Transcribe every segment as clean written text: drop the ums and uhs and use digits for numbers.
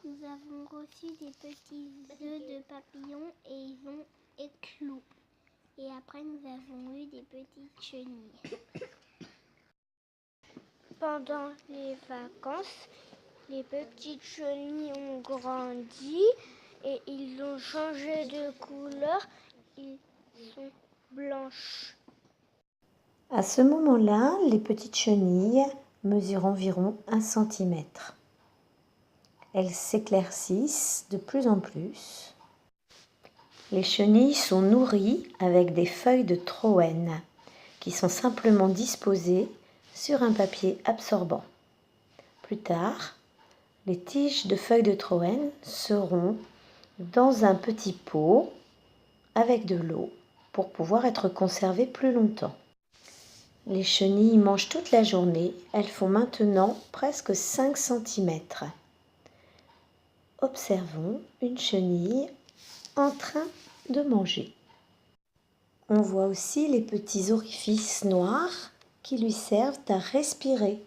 Nous avons reçu des petits œufs de papillons et ils ont éclos. Et après, nous avons eu des petites chenilles. Pendant les vacances, les petites chenilles ont grandi et ils ont changé de couleur. Ils sont blanches. À ce moment-là, les petites chenilles mesurent environ 1 cm. Elles s'éclaircissent de plus en plus. Les chenilles sont nourries avec des feuilles de troène qui sont simplement disposées sur un papier absorbant. Plus tard, les tiges de feuilles de troène seront dans un petit pot avec de l'eau pour pouvoir être conservées plus longtemps. Les chenilles mangent toute la journée. Elles font maintenant presque 5 cm. Observons une chenille en train de manger. On voit aussi les petits orifices noirs qui lui servent à respirer.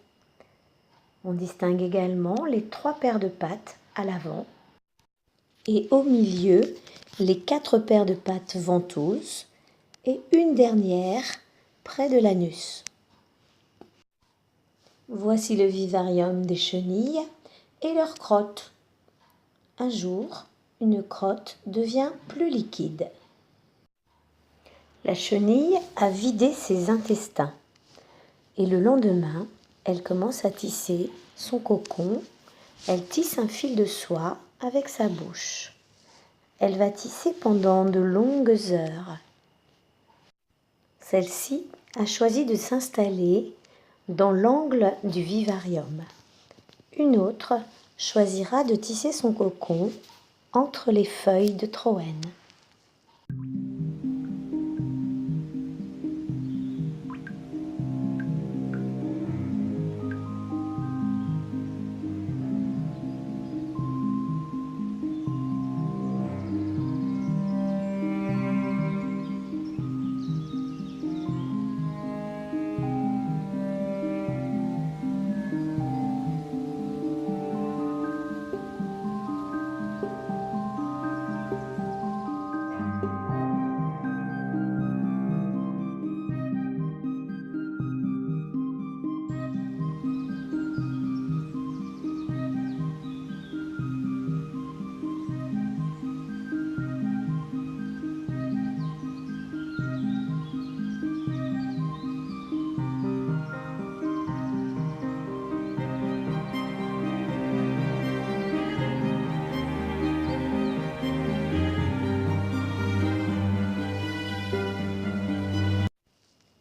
On distingue également les 3 paires de pattes à l'avant et au milieu les 4 paires de pattes ventouses et une dernière près de l'anus. Voici le vivarium des chenilles et leurs crottes. Un jour, une crotte devient plus liquide. La chenille a vidé ses intestins et le lendemain, elle commence à tisser son cocon. Elle tisse un fil de soie avec sa bouche. Elle va tisser pendant de longues heures. Celle-ci a choisi de s'installer dans l'angle du vivarium. Une autre choisira de tisser son cocon entre les feuilles de troène.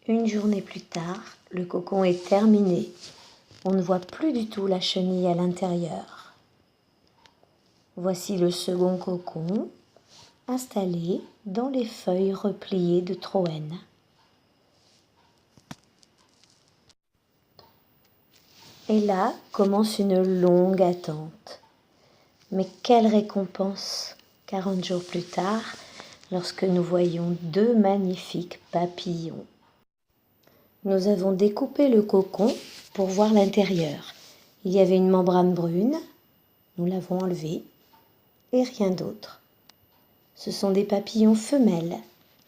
Une journée plus tard, le cocon est terminé. On ne voit plus du tout la chenille à l'intérieur. Voici le second cocon installé dans les feuilles repliées de troène. Et là commence une longue attente. Mais quelle récompense 40 jours plus tard, lorsque nous voyons 2 magnifiques papillons. Nous avons découpé le cocon pour voir l'intérieur. Il y avait une membrane brune, nous l'avons enlevée, et rien d'autre. Ce sont des papillons femelles.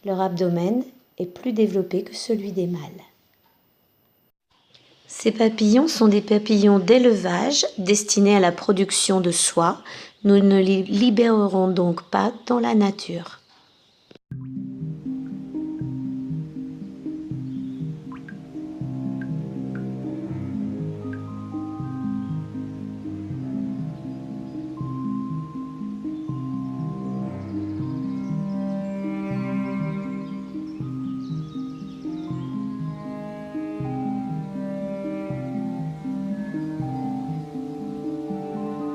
Leur abdomen est plus développé que celui des mâles. Ces papillons sont des papillons d'élevage destinés à la production de soie. Nous ne les libérerons donc pas dans la nature.